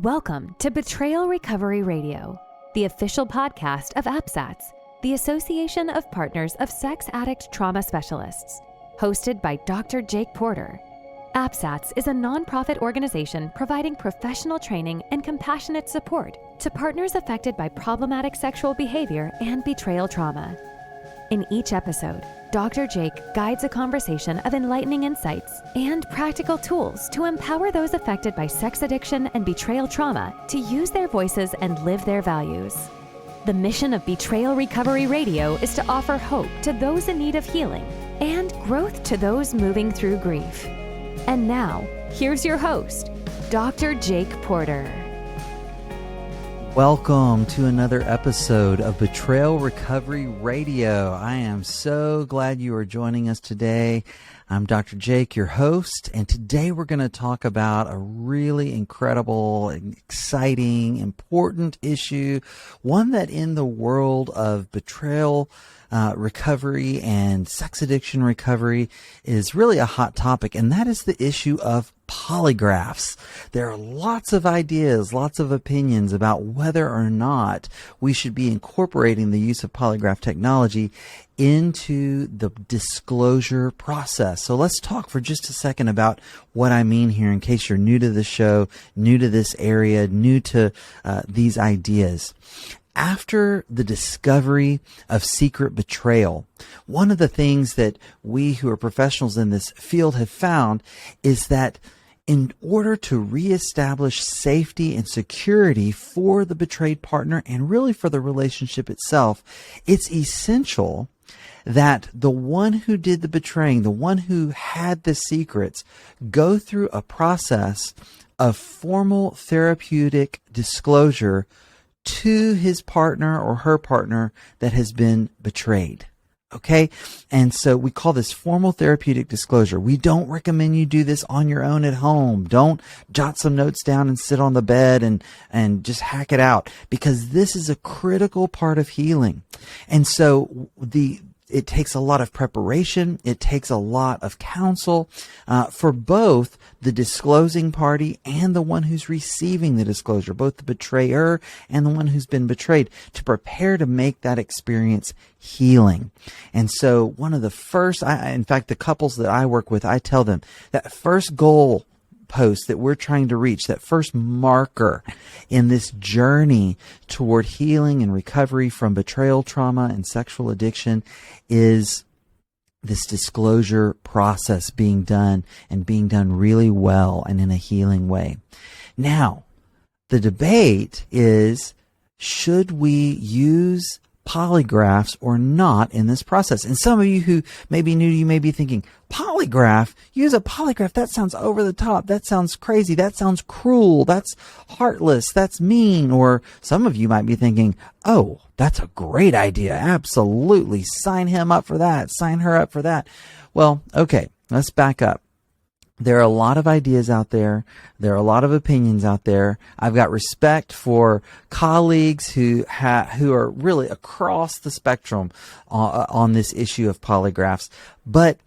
Welcome to Betrayal Recovery Radio, the official podcast of APSATS, the Association of Partners of Sex Addict Trauma Specialists, hosted by Dr. Jake Porter. APSATS is a nonprofit organization providing professional training and compassionate support to partners affected by problematic sexual behavior and betrayal trauma. In each episode, Dr. Jake guides a conversation of enlightening insights and practical tools to empower those affected by sex addiction and betrayal trauma to use their voices and live their values. The mission of Betrayal Recovery Radio is to offer hope to those in need of healing and growth to those moving through grief. And now, here's your host, Dr. Jake Porter. Welcome to another episode of Betrayal Recovery Radio. I am so glad you are joining us today. I'm Dr. Jake, your host, and today we're going to talk about a really incredible, exciting, important issue, one that in the world of betrayal recovery and sex addiction recovery is really a hot topic, and that is the issue of polygraphs. There are lots of ideas, lots of opinions about whether or not we should be incorporating the use of polygraph technology into the disclosure process. So let's talk for just a second about what I mean here in case you're new to the show, new to this area, new to these ideas. After the discovery of secret betrayal, one of the things that we who are professionals in this field have found is that in order to reestablish safety and security for the betrayed partner and really for the relationship itself, it's essential that the one who did the betraying, the one who had the secrets, go through a process of formal therapeutic disclosure to his partner or her partner that has been betrayed. Okay? And so we call this formal therapeutic disclosure. We don't recommend you do this on your own at home. Don't jot some notes down and sit on the bed and just hack it out, because this is a critical part of healing. And so it takes a lot of preparation. It takes a lot of counsel for both the disclosing party and the one who's receiving the disclosure, both the betrayer and the one who's been betrayed, to prepare to make that experience healing. And so one of the first, in fact, the couples that I work with, I tell them that first goal post that we're trying to reach, that first marker in this journey toward healing and recovery from betrayal trauma and sexual addiction, is this disclosure process being done and being done really well and in a healing way. Now, the debate is, should we use polygraphs or not in this process? And some of you who may be new, you may be thinking, polygraph? Use a polygraph? That sounds over the top. That sounds crazy. That sounds cruel. That's heartless. That's mean. Or some of you might be thinking, oh, that's a great idea. Absolutely. Sign him up for that. Sign her up for that. Well, okay, let's back up. There are a lot of ideas out there. There are a lot of opinions out there. I've got respect for colleagues who are really across the spectrum on this issue of polygraphs, but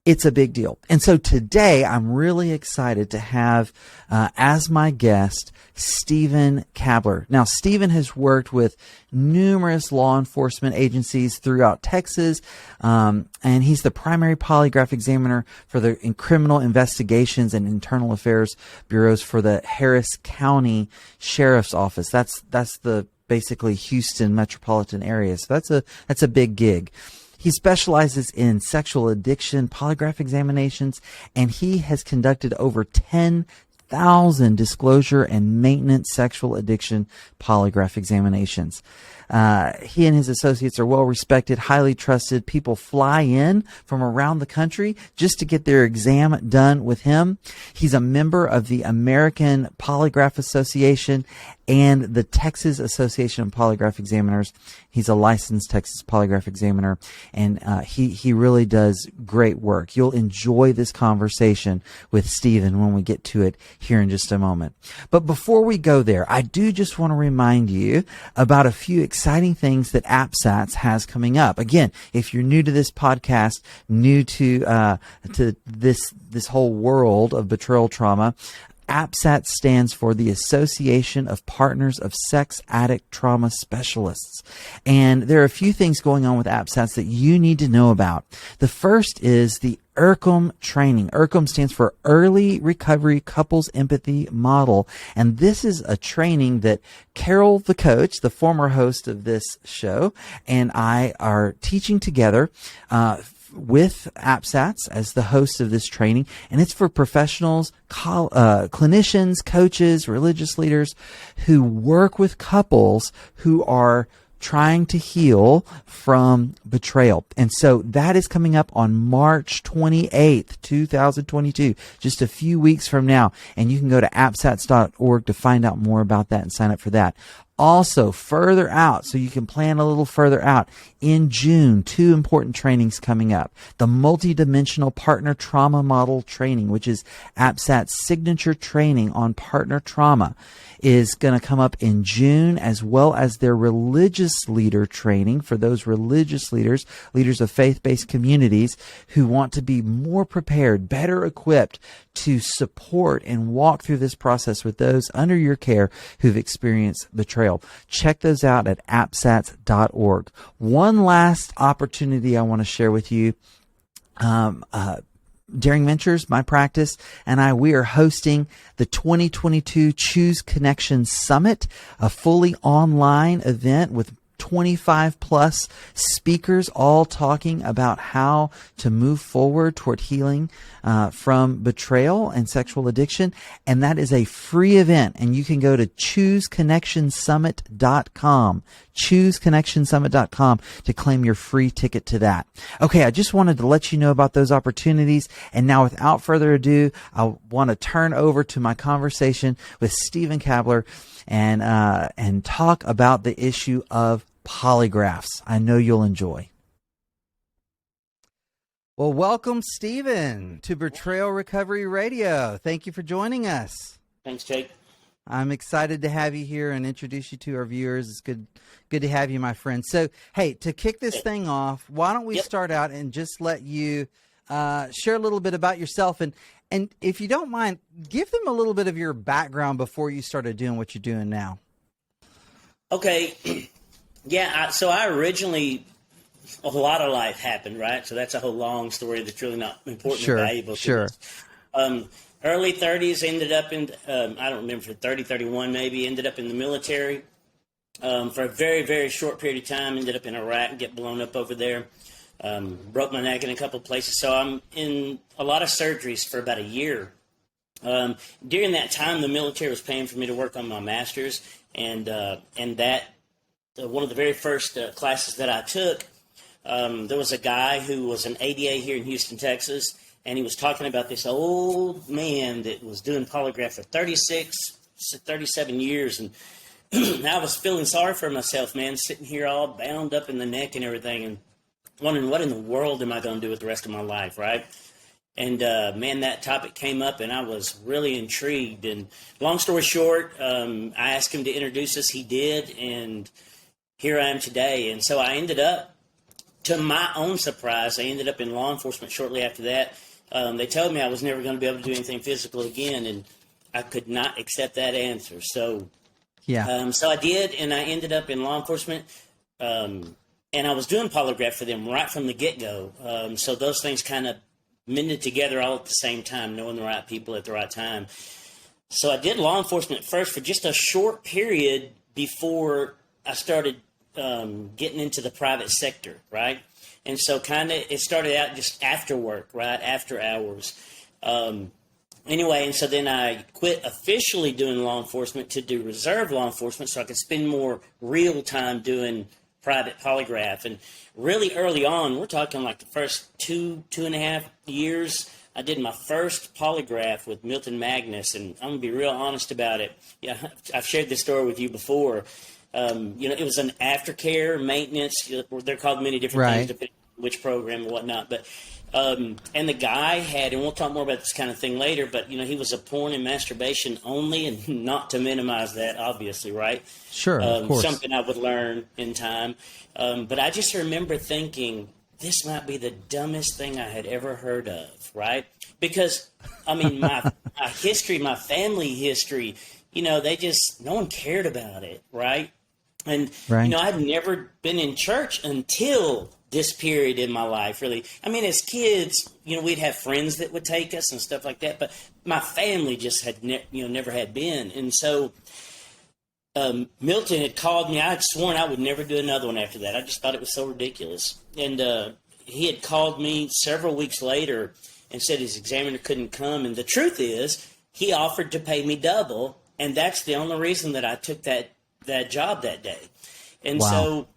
it's a big deal. And so today I'm really excited to have as my guest Stephen Kabler. Now, Stephen has worked with numerous law enforcement agencies throughout Texas, and he's the primary polygraph examiner for the criminal investigations and internal affairs bureaus for the Harris County Sheriff's Office. That's the basically Houston metropolitan area. So that's a big gig. He specializes in sexual addiction polygraph examinations, and he has conducted over 10,000 disclosure and maintenance sexual addiction polygraph examinations. He and his associates are well respected, highly trusted. People fly in from around the country just to get their exam done with him. He's a member of the American Polygraph Association and the Texas Association of Polygraph Examiners. He's a licensed Texas polygraph examiner, and he really does great work. You'll enjoy this conversation with Stephen when we get to it here in just a moment. But before we go there, I do just want to remind you about a few exciting things that APSATS has coming up. Again, if you're new to this podcast, new to this whole world of betrayal trauma, APSAT stands for the Association of Partners of Sex Addict Trauma Specialists. And there are a few things going on with APSATs that you need to know about. The first is the IRCM training. IRCM stands for Early Recovery Couples Empathy Model. And this is a training that Carol, the coach, the former host of this show, and I are teaching together, with APSATs as the host of this training, and it's for professionals, clinicians, coaches, religious leaders who work with couples who are trying to heal from betrayal. And so that is coming up on March 28th, 2022, just a few weeks from now. And you can go to apsats.org to find out more about that and sign up for that. Also, further out, so you can plan a little further out, in June, 2 important trainings coming up. The Multidimensional Partner Trauma Model Training, which is APSAT's signature training on partner trauma, is going to come up in June, as well as their religious leader training for those religious leaders, leaders of faith-based communities who want to be more prepared, better equipped to support and walk through this process with those under your care who've experienced betrayal. Check those out at apsats.org. One last opportunity I want to share with you. Daring Ventures, my practice, and we are hosting the 2022 Choose Connections Summit, a fully online event with 25 plus speakers, all talking about how to move forward toward healing from betrayal and sexual addiction. And that is a free event. And you can go to chooseconnectionsummit.com, chooseconnectionsummit.com to claim your free ticket to that. Okay, I just wanted to let you know about those opportunities. And now, without further ado, I want to turn over to my conversation with Stephen Kabler and talk about the issue of polygraphs. I know you'll enjoy. Well, welcome, Stephen, to Betrayal Recovery Radio. Thank you for joining us. Thanks, Jake. I'm excited to have you here and introduce you to our viewers. It's good to have you, my friend. So, hey, to kick this thing off, why don't we start out and just let you share a little bit about yourself, and if you don't mind, give them a little bit of your background before you started doing what you're doing now. Okay. Yeah, so I originally, a lot of life happened, right? So that's a whole long story that's really not important or valuable to us. Early 30s, ended up in, I don't remember, 30, 31 maybe, ended up in the military for a very, very short period of time, ended up in Iraq and get blown up over there. Broke my neck in a couple of places. So I'm in a lot of surgeries for about a year. During that time, the military was paying for me to work on my master's, and that one of the very first classes that I took, there was a guy who was an ADA here in Houston, Texas, and he was talking about this old man that was doing polygraph for 37 years, and I was feeling sorry for myself, man, sitting here all bound up in the neck and everything, and wondering what in the world am I going to do with the rest of my life, right? And, man, that topic came up, and I was really intrigued. And long story short, I asked him to introduce us. He did, and here I am today. And so I ended up, to my own surprise, I ended up in law enforcement shortly after that. They told me I was never going to be able to do anything physical again, and I could not accept that answer. So, so I did, and I ended up in law enforcement. And I was doing polygraph for them right from the get-go. So those things kind of mended together all at the same time, knowing the right people at the right time. So I did law enforcement first for just a short period before I started getting into the private sector, right? And so kind of it started out just after work, right, after hours. Anyway, and so then I quit officially doing law enforcement to do reserve law enforcement so I could spend more real time doing private polygraph. And really early on, we're talking like the first two and a half years, I did my first polygraph with Milton Magnus, and I'm going to be real honest about it. Yeah, I've shared this story with you before. It was an aftercare maintenance. They're called many different things depending on which program and whatnot. But and the guy had, and we'll talk more about this kind of thing later, but, he was a porn and masturbation only, and not to minimize that, obviously, right? Sure, of course. Something I would learn in time. But I just remember thinking, this might be the dumbest thing I had ever heard of, right? Because, I mean, my history, my family history, no one cared about it, right? And, I'd never been in church until this period in my life, really. I mean, as kids, we'd have friends that would take us and stuff like that, but my family just had, never had been. And so Milton had called me. I had sworn I would never do another one after that. I just thought it was so ridiculous. And he had called me several weeks later and said his examiner couldn't come. And the truth is, he offered to pay me double, and that's the only reason that I took that job that day. And so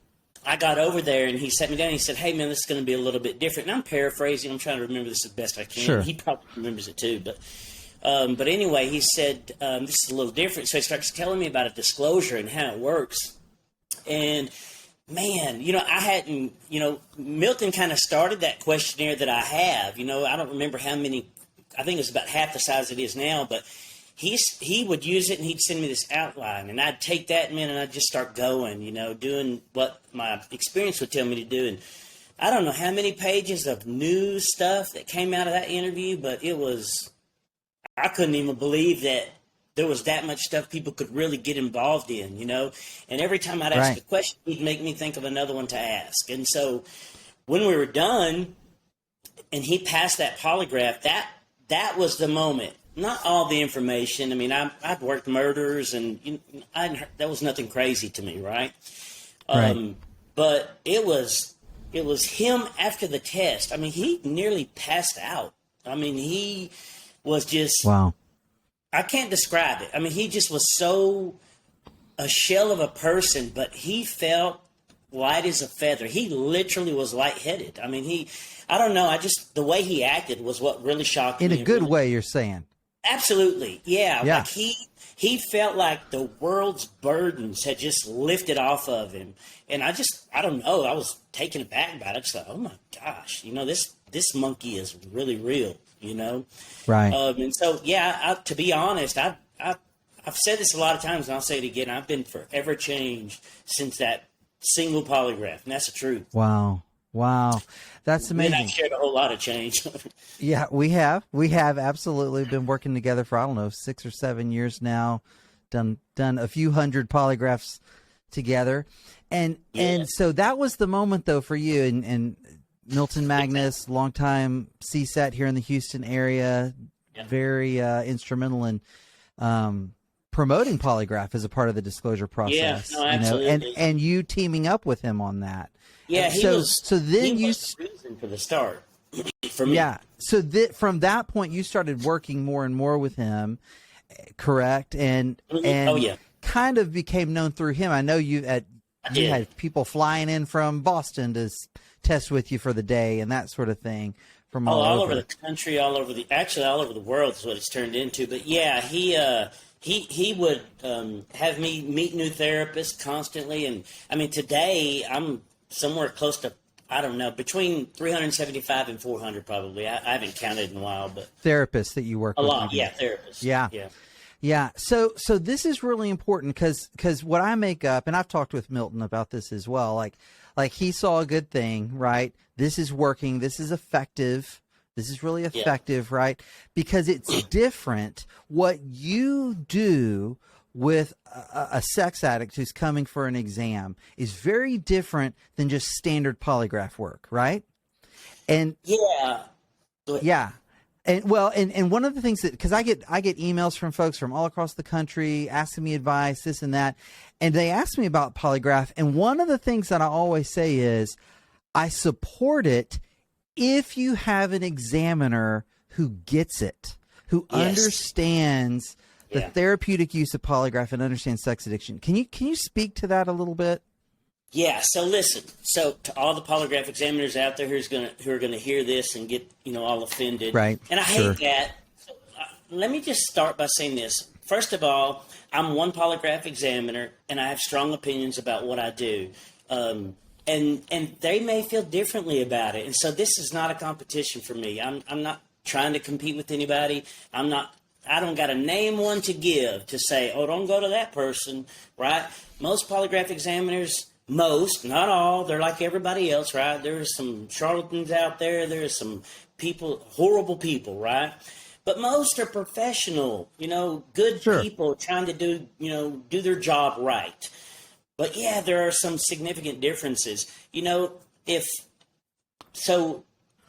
I got over there, and he sat me down, and he said, hey, man, this is going to be a little bit different. And I'm paraphrasing. I'm trying to remember this as best I can. Sure. He probably remembers it too, but anyway, he said, this is a little different. So he starts telling me about a disclosure and how it works. And, man, I hadn't, Milton kind of started that questionnaire that I have. I don't remember how many, I think it's about half the size it is now, but he would use it, and he'd send me this outline. And I'd take that, man, and I'd just start going, doing what my experience would tell me to do. And I don't know how many pages of new stuff that came out of that interview, but it was... I couldn't even believe that there was that much stuff people could really get involved in, And every time I'd ask a question, he'd make me think of another one to ask. And so when we were done and he passed that polygraph, that was the moment. Not all the information. I mean, I'd worked murders, and that was nothing crazy to me, right? But it was him after the test. I mean, he nearly passed out. I mean, he was just, I can't describe it. I mean, he just was so a shell of a person, but he felt light as a feather. He literally was lightheaded. I mean, I don't know. The way he acted was what really shocked me. In a good way, you're saying. Absolutely. Yeah. Like he felt like the world's burdens had just lifted off of him. And I don't know. I was taken aback by it. I just thought, oh my gosh, this monkey is really real. Right. And so, to be honest, I've said this a lot of times, and I'll say it again. I've been forever changed since that single polygraph, and that's the truth. Wow. That's amazing. And I've shared a whole lot of change. Yeah, we have absolutely been working together for, I don't know, 6 or 7 years now, done a few hundred polygraphs together. And so that was the moment though for you, and Milton Magnus, longtime CSAT here in the Houston area, very instrumental in promoting Polygraph as a part of the disclosure process. Yeah, no, absolutely. And you teaming up with him on that. Yeah, he was the reason for the start for me. Yeah, so from that point, you started working more and more with him, correct? And kind of became known through him. I know you had people flying in from Boston to test with you for the day and that sort of thing from all over the country, all over the world is what it's turned into. But yeah, he would have me meet new therapists constantly. And I mean, today I'm somewhere close to, I don't know, between 375 and 400 probably. I haven't counted in a while, but therapists that you work with. A lot. Yeah. Therapists. Yeah. So this is really important because what I make up, and I've talked with Milton about this as well, like he saw a good thing, right? This is working. This is effective. This is really effective, right? Because it's different. What you do with a sex addict who's coming for an exam is very different than just standard polygraph work, right? And yeah. And one of the things that, because I get emails from folks from all across the country asking me advice, this and that, and they ask me about polygraph. And one of the things that I always say is, I support it if you have an examiner who gets it, who understands the therapeutic use of polygraph and understands sex addiction. Can you speak to that a little bit? Yeah. So listen. So to all the polygraph examiners out there who are gonna hear this and get all offended, right? And I hate that. So, let me just start by saying this. First of all, I'm one polygraph examiner, and I have strong opinions about what I do. And they may feel differently about it. And so this is not a competition for me. I'm not trying to compete with anybody. I don't got a name one to give to say, oh, don't go to that person, right? Most polygraph examiners most, not all, they're like everybody else, right? There's some charlatans out there. There's some people, horrible people, right? But most are professional, good people trying to do their job right. But yeah, there are some significant differences.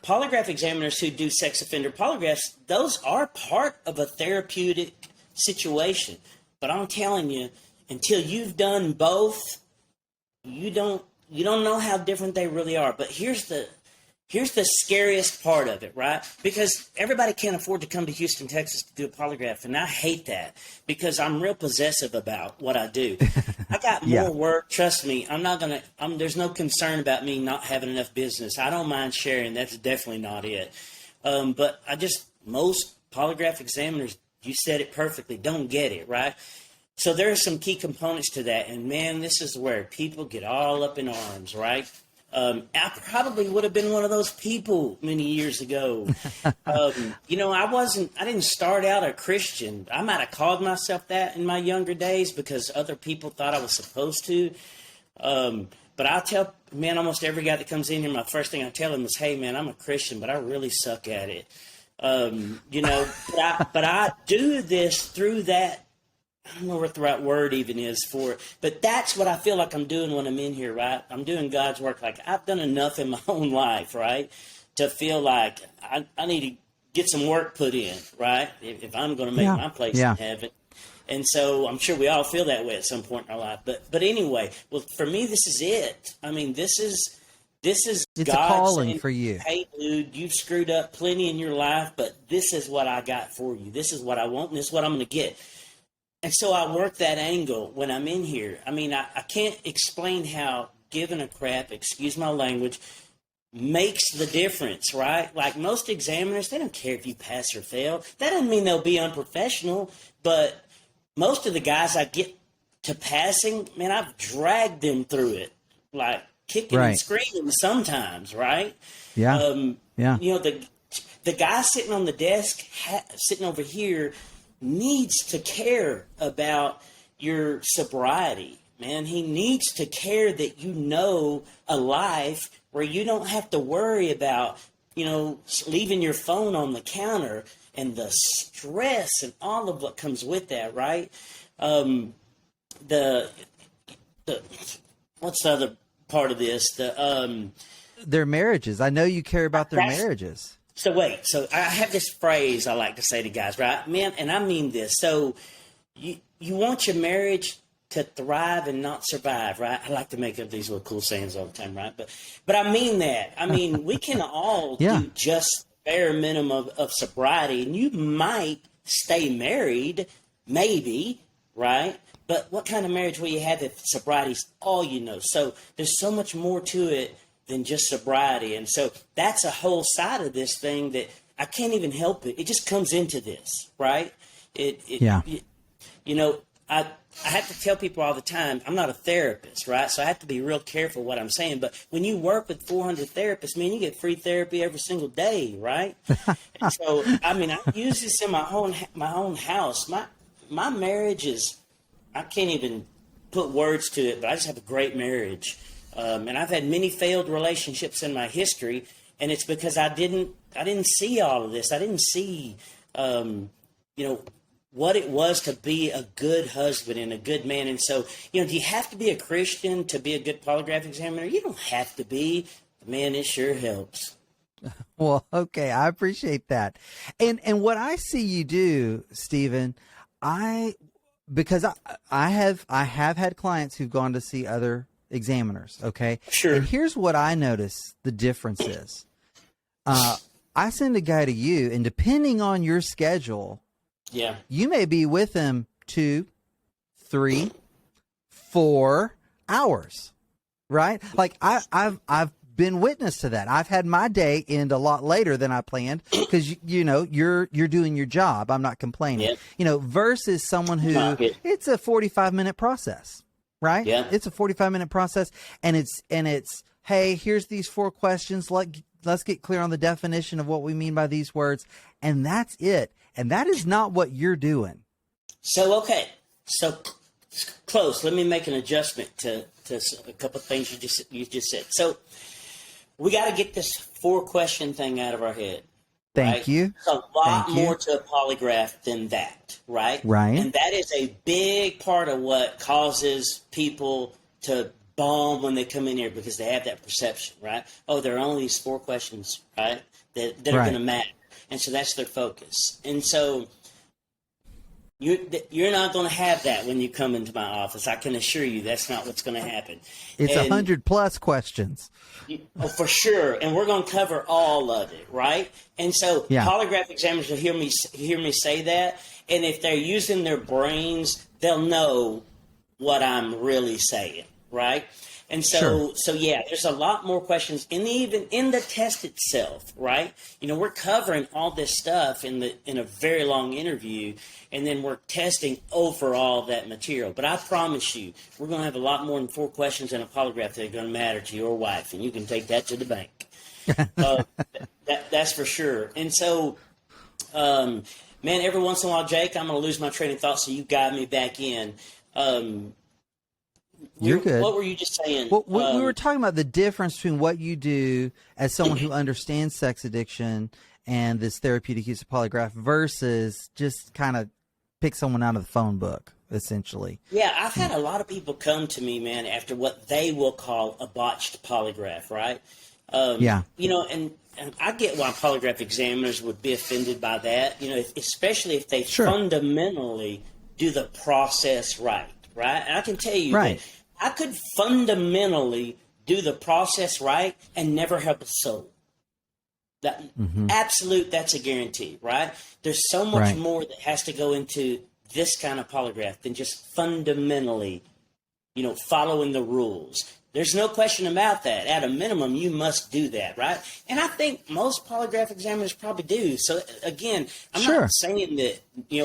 Polygraph examiners who do sex offender polygraphs, those are part of a therapeutic situation. But I'm telling you, until you've done both, you don't know how different they really are. But here's the scariest part of it, right? Because everybody can't afford to come to Houston, Texas to do a polygraph, and I hate that because I'm real possessive about what I do. I got more work. Trust me, there's no concern about me not having enough business. I don't mind sharing. That's definitely not it. But most polygraph examiners, you said it perfectly, don't get it, right? So there are some key components to that, and man, this is where people get all up in arms, right? I probably would have been one of those people many years ago. I didn't start out a Christian. I might have called myself that in my younger days because other people thought I was supposed to. But I tell, man, almost every guy that comes in here, my first thing I tell him is, hey, man, I'm a Christian, but I really suck at it. But I do this through that. I don't know what the right word even is for it, but that's what I feel like I'm doing when I'm in here, right? I'm doing God's work. Like I've done enough in my own life, right, to feel like I need to get some work put in, right, if I'm going to make my place in heaven. And so I'm sure we all feel that way at some point in our life. But anyway, well, for me, this is it. I mean, this is it's God a calling saying, for you. Hey, dude, you've screwed up plenty in your life, but this is what I got for you. This is what I want, and this is what I'm going to get. And so I work that angle when I'm in here. I mean, I can't explain how giving a crap, excuse my language, makes the difference, right? Like most examiners, they don't care if you pass or fail. That doesn't mean they'll be unprofessional, but most of the guys I get to passing, man, I've dragged them through it, like kicking and screaming sometimes, right? Yeah. The guy sitting on the desk, sitting over here, needs to care about your sobriety, man. He needs to care that you know a life where you don't have to worry about, leaving your phone on the counter and the stress and all of what comes with that, right? What's the other part of this? Their marriages. I know you care about their marriages. So I have this phrase I like to say to guys, right? Man, and I mean this. So you want your marriage to thrive and not survive, right? I like to make up these little cool sayings all the time, right? But I mean that. I mean, we can all do just bare minimum of sobriety, and you might stay married, maybe, right? But what kind of marriage will you have if sobriety's all you know? So there's so much more to it than just sobriety. And so that's a whole side of this thing that I can't even help it. It just comes into this, right? I have to tell people all the time, I'm not a therapist, right? So I have to be real careful what I'm saying. But when you work with 400 therapists, man, you get free therapy every single day, right? And so, I mean, I use this in my own house. My marriage is, I can't even put words to it, but I just have a great marriage. And I've had many failed relationships in my history, and it's because I didn't see all of this. I didn't see, what it was to be a good husband and a good man. And so, do you have to be a Christian to be a good polygraph examiner? You don't have to be. Man, it sure helps. Well, okay, I appreciate that. And what I see you do, Stephen, because I have had clients who've gone to see other examiners, okay? Sure. And here's what I notice the difference is. I send a guy to you, and depending on your schedule, you may be with him 2, 3, 4 hours, right? Like I've been witness to that. I've had my day end a lot later than I planned because you're doing your job. I'm not complaining. Versus someone who it's a 45-minute process, right? Yeah. It's a 45-minute process, and it's hey, here's these 4 questions. Let's get clear on the definition of what we mean by these words, and that's it. And that is not what you're doing. So, okay. So close. Let me make an adjustment to a couple of things you just said. So we got to get this 4-question thing out of our head. Thank you. It's a lot more to a polygraph than that, right? Right. And that is a big part of what causes people to bomb when they come in here, because they have that perception, right? Oh, there are only these 4 questions, right, that are going to matter. And so that's their focus. And so you're not going to have that when you come into my office. I can assure you that's not what's going to happen. It's 100+ questions. Oh, for sure. And we're going to cover all of it, right? And so polygraph examiners will hear me say that. And if they're using their brains, they'll know what I'm really saying, right? And so, there's a lot more questions even in the test itself, right? We're covering all this stuff in a very long interview, and then we're testing overall that material. But I promise you, we're going to have a lot more than 4 questions in a polygraph that are going to matter to your wife, and you can take that to the bank. That's for sure. And so, man, every once in a while, Jake, I'm going to lose my train of thought, so you guide me back in. You're good. What were you just saying? Well, we were talking about the difference between what you do as someone who understands sex addiction and this therapeutic use of polygraph versus just kind of pick someone out of the phone book, essentially. Yeah, I've had a lot of people come to me, man, after what they will call a botched polygraph, right? And I get why polygraph examiners would be offended by that, especially if they fundamentally do the process right? And I can tell you that I could fundamentally do the process right and never help a soul. That's a guarantee, right? There's so much more that has to go into this kind of polygraph than just fundamentally, following the rules. There's no question about that. At a minimum, you must do that, right? And I think most polygraph examiners probably do. So, again, I'm not saying that,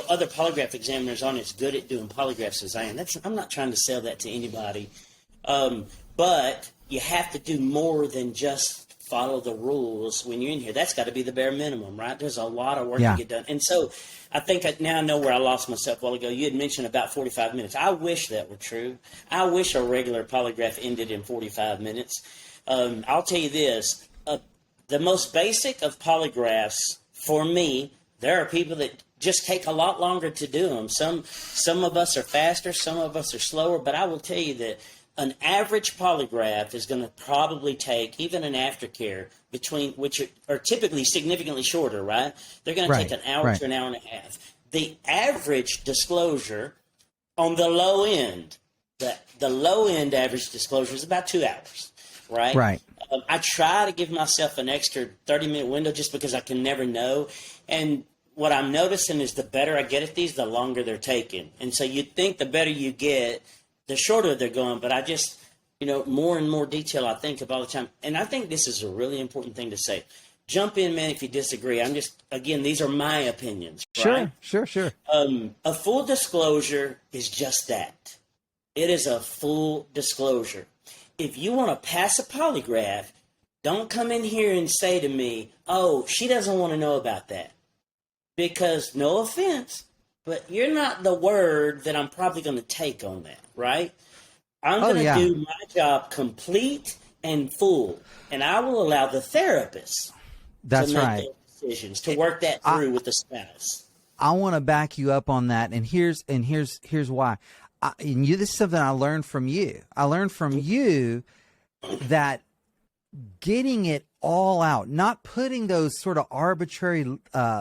other polygraph examiners aren't as good at doing polygraphs as I am. I'm not trying to sell that to anybody. But you have to do more than just follow the rules when you're in here. That's got to be the bare minimum, right? There's a lot of work to get done. And so I think now I know where I lost myself a while ago. You had mentioned about 45 minutes. I wish that were true. I wish a regular polygraph ended in 45 minutes. I'll tell you this. The most basic of polygraphs, for me, there are people that just take a lot longer to do them. Some of us are faster, some of us are slower, but I will tell you that an average polygraph is going to probably take, even an aftercare, which are typically significantly shorter, right? They're going to take an hour to an hour and a half. The average disclosure on the low end, the low end average disclosure is about 2 hours, right? Right. I try to give myself an extra 30-minute window just because I can never know. And what I'm noticing is the better I get at these, the longer they're taking. And so you'd think the better you get, the shorter they're going, but I just, more and more detail I think of all the time. And I think this is a really important thing to say. Jump in, man, if you disagree. Again, these are my opinions. Right? Sure. A full disclosure is just that. It is a full disclosure. If you want to pass a polygraph, don't come in here and say to me, oh, she doesn't want to know about that. Because, no offense, but you're not the word that I'm probably going to take on that, right? I'm going to do my job complete and full, and I will allow the therapist to make those decisions, to work that through with the spouse. I want to back you up on that, and here's why. This is something I learned from you. I learned from you that getting it all out, not putting those sort of arbitrary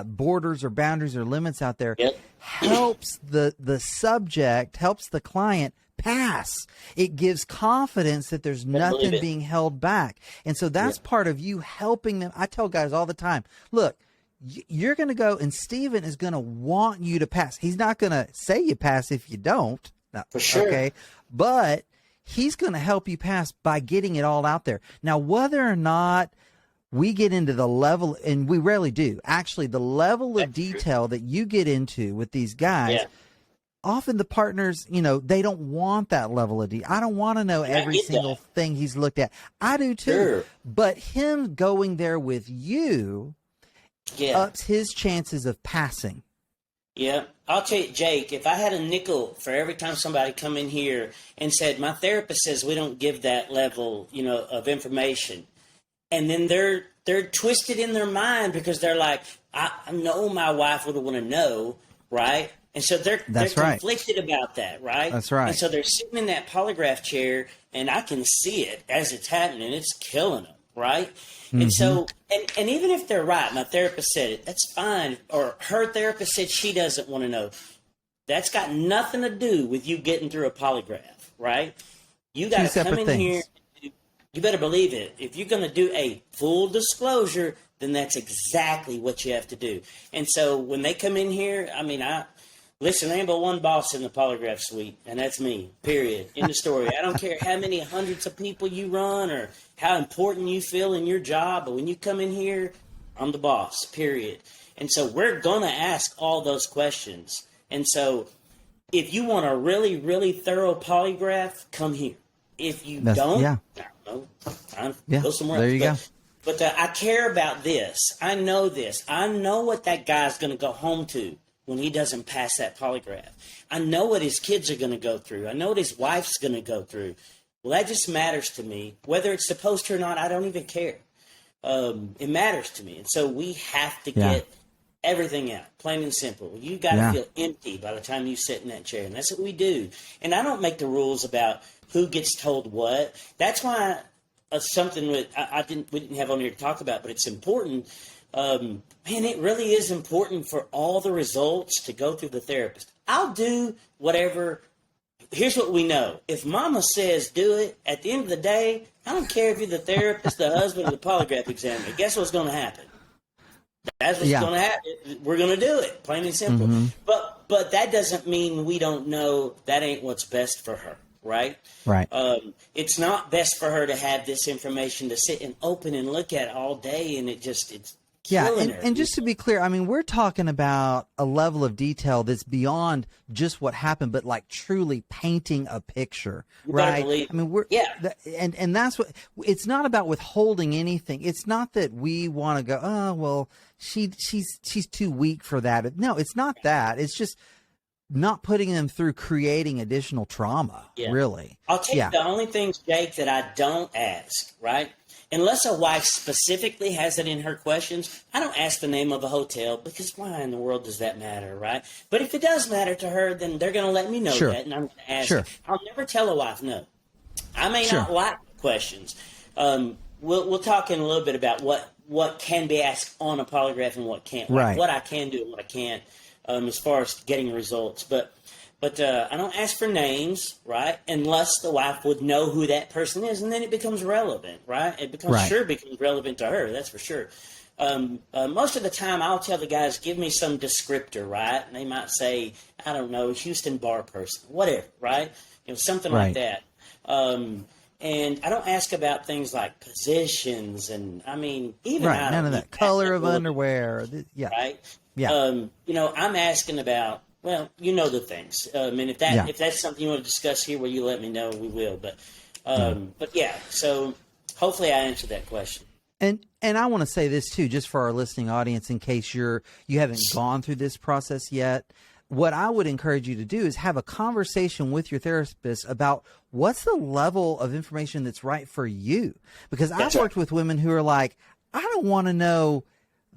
borders or boundaries or limits out there, helps the subject, helps the client pass. It gives confidence that there's nothing being held back. And so that's part of you helping them. I tell guys all the time, look, you're going to go and Stephen is going to want you to pass. He's not going to say you pass if you don't. For sure. Okay. But he's going to help you pass by getting it all out there. Now, whether or not we get into the level, and we rarely do, actually, the level of detail that you get into with these guys, often the partners, they don't want that level of detail. I don't want to know every single thing he's looked at. I do too. Sure. But him going there with you ups his chances of passing. Yeah, I'll tell you, Jake, if I had a nickel for every time somebody come in here and said, my therapist says we don't give that level, of information, and then they're twisted in their mind because they're like, I know my wife would want to know, right? And so they're conflicted about that, right? That's right. And so they're sitting in that polygraph chair, and I can see it as it's happening. It's killing them, right? Mm-hmm. And so, and even if they're right, my therapist said it, that's fine. Or her therapist said she doesn't want to know. That's got nothing to do with you getting through a polygraph, right? You got to come in here. You better believe it. If you're going to do a full disclosure, then that's exactly what you have to do. And so when they come in here, listen, there ain't but one boss in the polygraph suite, and that's me, period. End of story. I don't care how many hundreds of people you run or how important you feel in your job, but when you come in here, I'm the boss, period. And so we're going to ask all those questions. And so if you want a really, really thorough polygraph, come here. If you don't, I don't know, go somewhere else. There you go. But I care about this. I know this. I know what that guy's going to go home to when he doesn't pass that polygraph. I know what his kids are going to go through. I know what his wife's going to go through. Well, that just matters to me. Whether it's supposed to or not, I don't even care. It matters to me. And so we have to get everything out, plain and simple. You got to feel empty by the time you sit in that chair. And that's what we do. And I don't make the rules about who gets told what. That's why something that we didn't have on here to talk about, but it's important. Man, it really is important for all the results to go through the therapist. I'll do whatever. Here's what we know. If mama says do it, at the end of the day, I don't care if you're the therapist, the husband, or the polygraph examiner. Guess what's going to happen? That's what's going to happen. We're going to do it, plain and simple. Mm-hmm. But that doesn't mean we don't know that ain't what's best for her, right? Right. It's not best for her to have this information to sit and open and look at all day, and it's and just to be clear, we're talking about a level of detail that's beyond just what happened, but like truly painting a picture, right? And that's what it's not about withholding anything. It's not that we want to go, oh well, she's too weak for that. No, it's not that. It's just not putting them through creating additional trauma. Really, I'll tell you the only things, Jake, that I don't ask, right? Unless a wife specifically has it in her questions, I don't ask the name of a hotel because why in the world does that matter, right? But if it does matter to her, then they're going to let me know that, and I'm going to ask her. I'll never tell a wife no. I may not like questions. We'll talk in a little bit about what can be asked on a polygraph and what can't, like what I can do and what I can't as far as getting results. But I don't ask for names, right? Unless the wife would know who that person is, and then it becomes relevant, right? It becomes relevant to her. That's for sure. Most of the time, I'll tell the guys, give me some descriptor, right? And they might say, I don't know, Houston bar person, whatever, right? Something like that. And I don't ask about things like positions, and even none of that color of underwear, right? I'm asking about. Well, the things. If that's something you want to discuss here, will you let me know? We will. But so hopefully I answered that question. And I want to say this too, just for our listening audience, in case you haven't gone through this process yet. What I would encourage you to do is have a conversation with your therapist about what's the level of information that's right for you. Because I've worked with women who are like, I don't want to know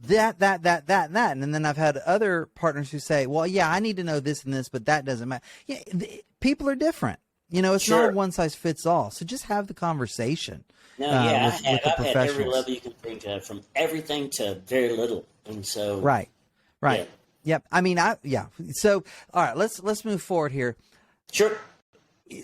that. And then I've had other partners who say, well, I need to know this and this, but that doesn't matter. Yeah, people are different. It's not a one size fits all. So just have the conversation. No, I've had every level you can think of, from everything to very little. And so. Right. Yeah. Yep. So, all right, let's move forward here. Sure.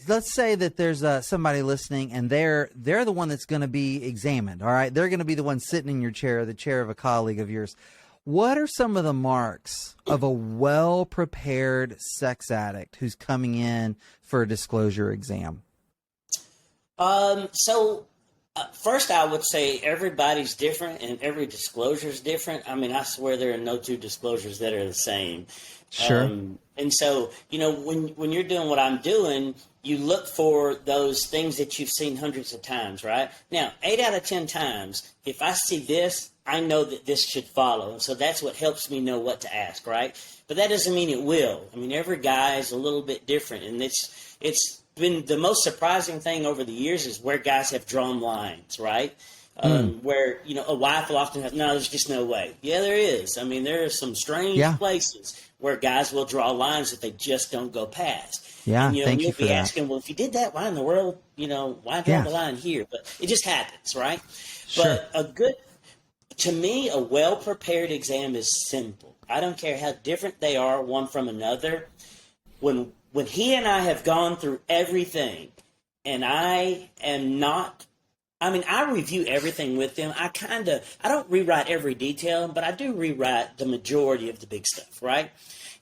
Let's say that there's somebody listening, and they're the one that's going to be examined. All right, they're going to be the one sitting in your chair, the chair of a colleague of yours. What are some of the marks of a well-prepared sex addict who's coming in for a disclosure exam? First, I would say everybody's different, and every disclosure is different. I swear there are no two disclosures that are the same. Sure. And so, when you're doing what I'm doing, you look for those things that you've seen hundreds of times, right? Now, 8 out of 10 times, if I see this, I know that this should follow. And so that's what helps me know what to ask, right? But that doesn't mean it will. I mean, every guy is a little bit different. And it's been the most surprising thing over the years is where guys have drawn lines, right? Where, a wife will often have, no, there's just no way. Yeah, there is. I mean, there are some strange places where guys will draw lines that they just don't go past. Yeah, and, thank you you'll for be that. asking, well, if you did that, why in the world, why draw the line here? But it just happens, right? Sure. But to me, a well-prepared exam is simple. I don't care how different they are one from another. When he and I have gone through everything, and I am not, I review everything with them. I don't rewrite every detail, but I do rewrite the majority of the big stuff, right?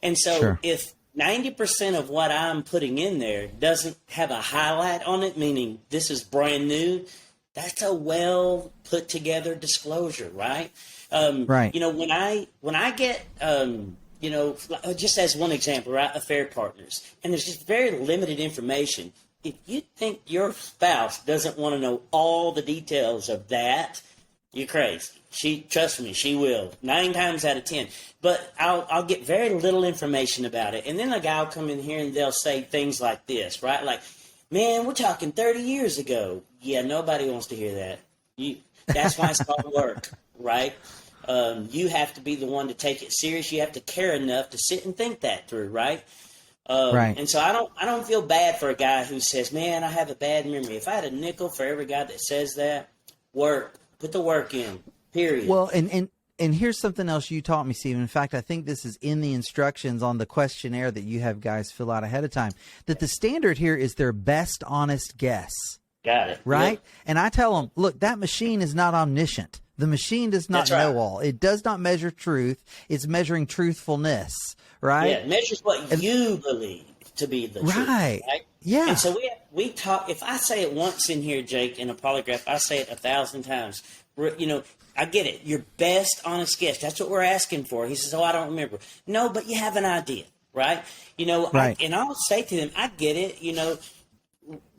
And so if 90% of what I'm putting in there doesn't have a highlight on it, meaning this is brand new, that's a well put together disclosure, right? Right. When I get, just as one example, right, affair partners, and there's just very limited information. If you think your spouse doesn't want to know all the details of that, you're crazy. Trust me, she will. 9 times out of 10. But I'll get very little information about it. And then a guy will come in here and they'll say things like this, right? Like, man, we're talking 30 years ago. Yeah, nobody wants to hear that. That's why it's called work, right? You have to be the one to take it serious. You have to care enough to sit and think that through, right? Right. And so I don't feel bad for a guy who says, man, I have a bad memory. If I had a nickel for every guy that says that, put the work in, period. Well, and here's something else you taught me, Stephen. In fact, I think this is in the instructions on the questionnaire that you have guys fill out ahead of time, that the standard here is their best honest guess. Got it. Right? Yep. And I tell them, look, that machine is not omniscient. The machine does not know all. It does not measure truth. It's measuring truthfulness, right? Yeah, it measures what you believe to be the truth. Right. Yeah. And so we talk, if I say it once in here, Jake, in a polygraph, I say it 1,000 times. I get it. Your best honest guess. That's what we're asking for. He says, I don't remember. No, but you have an idea, right? Right. And I'll say to them, I get it.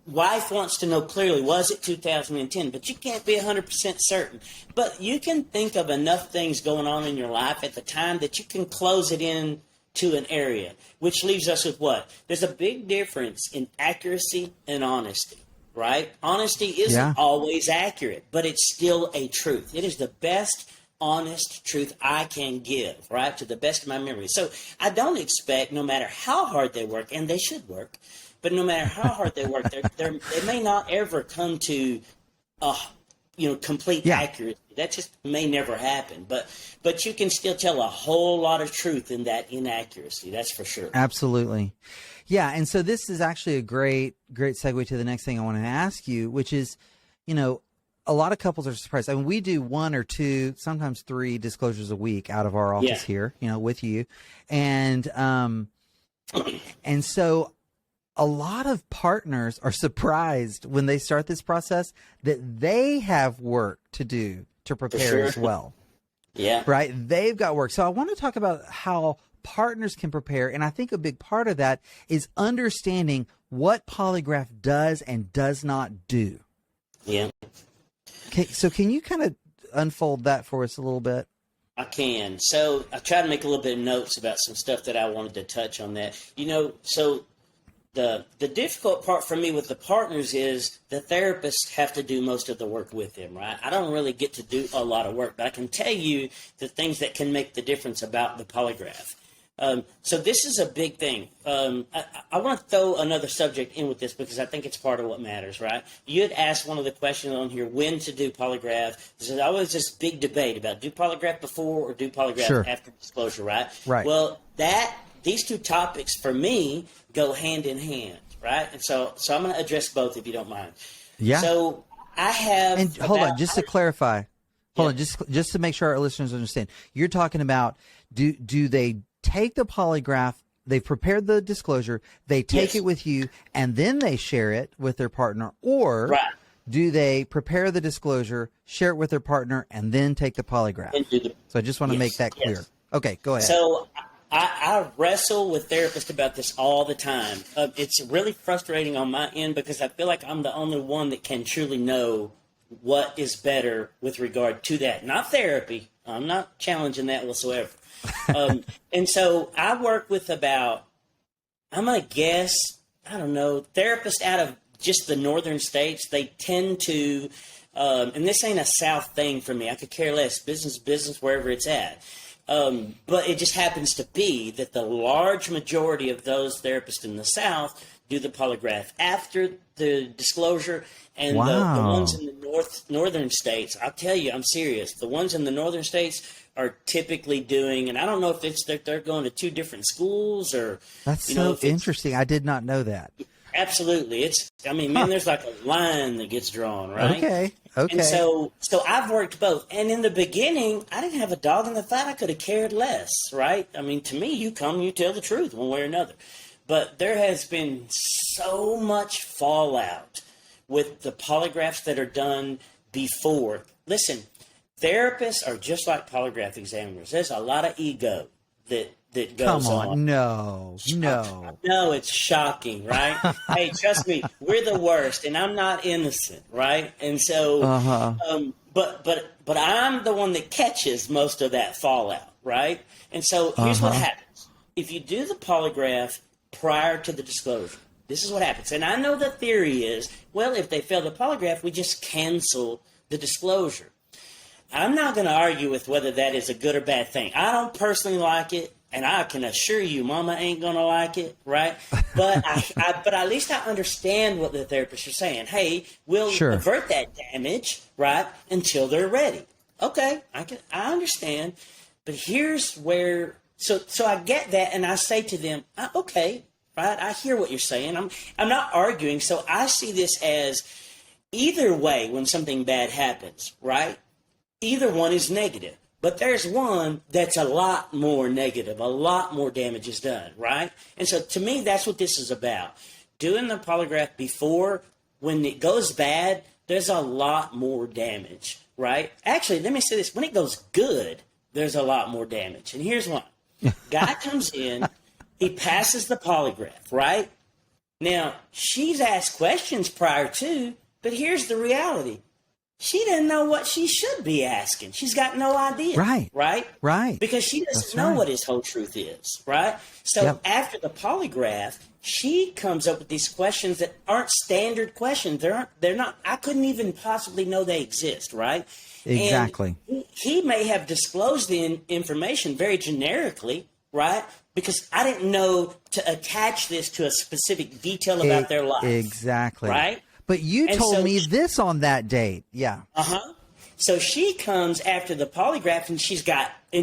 Wife wants to know clearly, was it 2010? But you can't be 100% certain. But you can think of enough things going on in your life at the time that you can close it in to an area, which leaves us with what? There's a big difference in accuracy and honesty. Right? Honesty isn't always accurate, but it's still a truth. It is the best honest truth I can give, right, to the best of my memory. So I don't expect, no matter how hard they work, and they should work, but no matter how hard they work, they may not ever come to complete accuracy. That just may never happen. But you can still tell a whole lot of truth in that inaccuracy. That's for sure. Absolutely. Yeah. And so this is actually a great segue to the next thing I want to ask you, which is, a lot of couples are surprised. I mean, we do 1 or 2, sometimes 3 disclosures a week out of our office here, with you. And so a lot of partners are surprised when they start this process that they have work to do to prepare as well. Yeah. Right. They've got work. So I want to talk about how partners can prepare. And I think a big part of that is understanding what polygraph does and does not do. Yeah. Okay. So can you kind of unfold that for us a little bit? I can. So I tried to make a little bit of notes about some stuff that I wanted to touch on that. So the difficult part for me with the partners is the therapists have to do most of the work with them, right? I don't really get to do a lot of work, but I can tell you the things that can make the difference about the polygraph. So this is a big thing. I want to throw another subject in with this because I think it's part of what matters, right? You had asked one of the questions on here, when to do polygraph. There's always this big debate about do polygraph before or do polygraph after disclosure, right? Right. Well, these two topics for me go hand in hand, right? And so I'm going to address both if you don't mind. Yeah. So I have. And hold on, just to clarify. Hold on, just to make sure our listeners understand. You're talking about do they take the polygraph, they've prepared the disclosure, they take it with you, and then they share it with their partner, or do they prepare the disclosure, share it with their partner, and then take the polygraph? And so I just want to make that clear. Okay, go ahead. So I wrestle with therapists about this all the time. It's really frustrating on my end because I feel like I'm the only one that can truly know what is better with regard to that. Not therapy. I'm not challenging that whatsoever. And so I work with about, I'm going to guess, I don't know, therapists out of just the northern states. They tend to, and this ain't a South thing for me. I could care less. Business, wherever it's at. But it just happens to be that the large majority of those therapists in the South do the polygraph after the disclosure, and the ones in the northern states, I'll tell you, I'm serious, the ones in the northern states are typically doing, and I don't know if it's that they're going to two different schools or... That's so interesting. I did not know that. Absolutely. There's like a line that gets drawn, right? Okay. And so I've worked both. And in the beginning, I didn't have a dog in the fight. I could have cared less, right? I mean, to me, you tell the truth one way or another. But there has been so much fallout with the polygraphs that are done before. Listen, therapists are just like polygraph examiners. There's a lot of ego that goes on. Come on, no. No, it's shocking, right? Hey, trust me, we're the worst, and I'm not innocent, right? And so, but I'm the one that catches most of that fallout, right? And so here's what happens. If you do the polygraph prior to the disclosure, this is what happens. And I know the theory is, well, if they fail the polygraph, we just cancel the disclosure. I'm not going to argue with whether that is a good or bad thing. I don't personally like it. And I can assure you, Mama ain't gonna like it, right? But but at least I understand what the therapists are saying. Hey, we'll avert that damage, right, until they're ready. Okay, I understand. But here's where, so I get that, and I say to them, okay, right, I hear what you're saying. I'm not arguing. So I see this as either way when something bad happens, right? Either one is negative. But there's one that's a lot more negative, a lot more damage is done, right? And so to me, that's what this is about. Doing the polygraph before, when it goes bad, there's a lot more damage, right? Actually, let me say this. When it goes good, there's a lot more damage. And here's why. Guy comes in, he passes the polygraph, right? Now, she's asked questions prior to, but here's the reality. She doesn't know what she should be asking. She's got no idea. Right. Because she doesn't know what his whole truth is. Right. So after the polygraph, she comes up with these questions that aren't standard questions. They're not. I couldn't even possibly know they exist. Right. Exactly. And he may have disclosed the information very generically. Right. Because I didn't know to attach this to a specific detail about their life. Exactly. Right. But you told me this on that date. Yeah. So she comes after the polygraph, and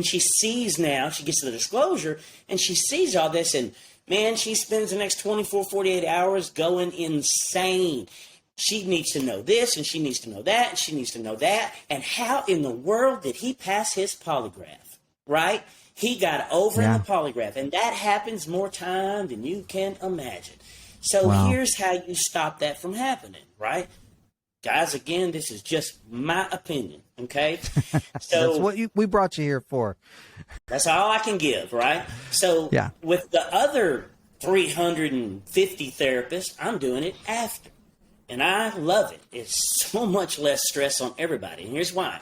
she sees now, she gets to the disclosure, and she sees all this, and man, she spends the next 24, 48 hours going insane. She needs to know this, and she needs to know that, and she needs to know that. And how in the world did he pass his polygraph, right? He got over in the polygraph, and that happens more time than you can imagine. So here's how you stop that from happening, right? Guys, again, this is just my opinion, okay? So that's what we brought you here for. That's all I can give, right? So with the other 350 therapists, I'm doing it after. And I love it. It's so much less stress on everybody. And here's why.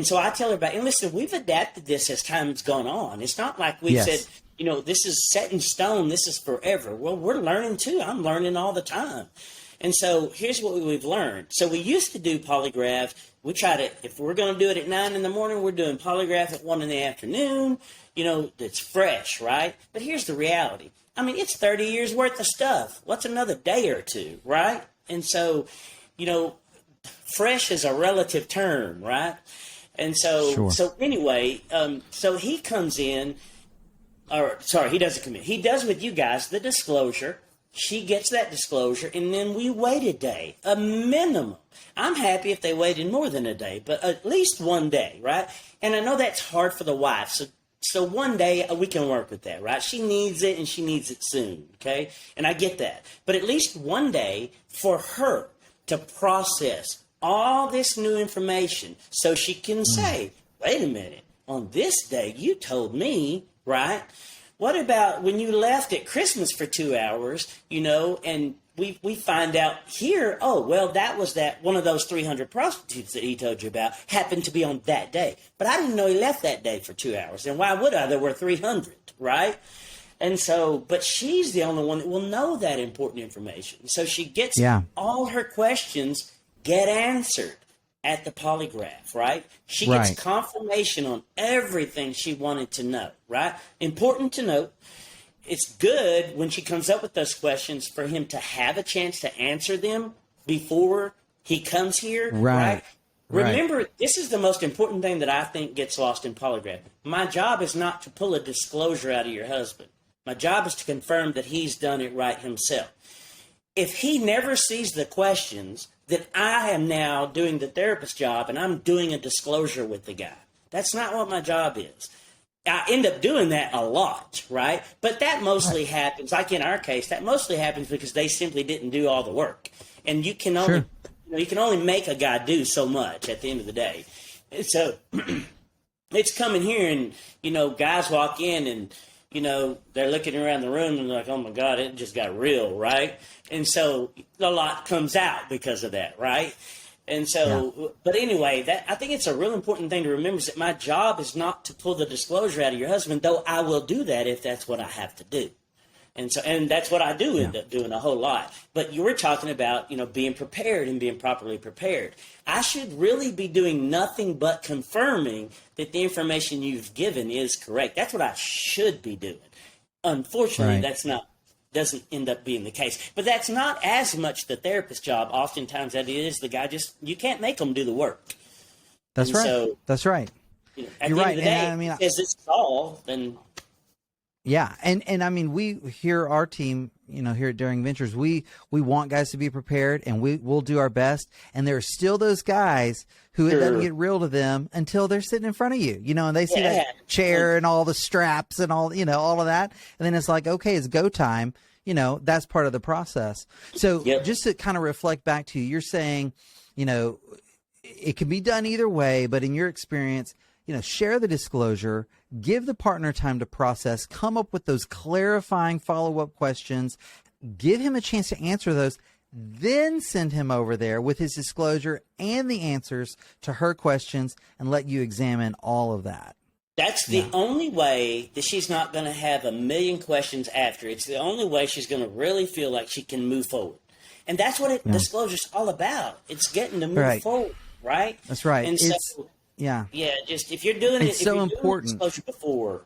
So I tell everybody, and listen, we've adapted this as time's gone on. It's not like we've said, this is set in stone. This is forever. Well, we're learning too. I'm learning all the time. And so here's what we've learned. So we used to do polygraph. We try to, if we're going to do it at 9 in the morning, we're doing polygraph at 1 in the afternoon. That's fresh, right? But here's the reality. I mean, it's 30 years worth of stuff. What's another day or two, right? And so, fresh is a relative term, right? And so, anyway, so he comes in. He doesn't come in. He does with you guys the disclosure. She gets that disclosure, and then we wait a day, a minimum. I'm happy if they waited more than a day, but at least one day, right? And I know that's hard for the wife, so one day we can work with that, right? She needs it, and she needs it soon, okay? And I get that. But at least one day for her to process all this new information so she can say, wait a minute, on this day you told me right? What about when you left at Christmas for 2 hours, and we find out here, oh, well, that was one of those 300 prostitutes that he told you about happened to be on that day. But I didn't know he left that day for 2 hours. And why would I? There were 300, right? And so, but she's the only one that will know that important information. So she gets all her questions get answered at the polygraph, right? She gets confirmation on everything she wanted to know, right? Important to note, it's good when she comes up with those questions for him to have a chance to answer them before he comes here, right? Remember, this is the most important thing that I think gets lost in polygraph. My job is not to pull a disclosure out of your husband. My job is to confirm that he's done it right himself. If he never sees the questions, then I am now doing the therapist job and I'm doing a disclosure with the guy. That's not what my job is. I end up doing that a lot, right? But that mostly happens, like in our case, that mostly happens because they simply didn't do all the work. And you can only, you can only make a guy do so much at the end of the day. And so it's coming here and, guys walk in and, they're looking around the room and like, oh my God, it just got real, right? And so a lot comes out because of that, right? And so, but anyway, I think it's a real important thing to remember is that my job is not to pull the disclosure out of your husband, though I will do that if that's what I have to do. And that's what I do end up doing a whole lot. But you were talking about, being prepared and being properly prepared. I should really be doing nothing but confirming that the information you've given is correct. That's what I should be doing. Unfortunately, doesn't end up being the case. But that's not as much the therapist's job. Oftentimes that is the guy you can't make them do the work. That's right. So, that's right. At You're the end of the day, if this is all, then... Yeah. And I mean, we here, our team, here at Daring Ventures, we want guys to be prepared and we'll do our best. And there are still those guys who it doesn't get real to them until they're sitting in front of you, and they see that chair and all the straps and all, all of that. And then it's like, okay, it's go time. That's part of the process. So just to kind of reflect back to you, you're saying, it can be done either way, but in your experience, share the disclosure, give the partner time to process, come up with those clarifying follow-up questions, give him a chance to answer those, then send him over there with his disclosure and the answers to her questions and let you examine all of that. That's the only way that she's not going to have a million questions after. It's the only way she's going to really feel like she can move forward. And that's what disclosure's all about. It's getting to move forward, right? That's right. And just if you're doing it's so important. Disclosure before,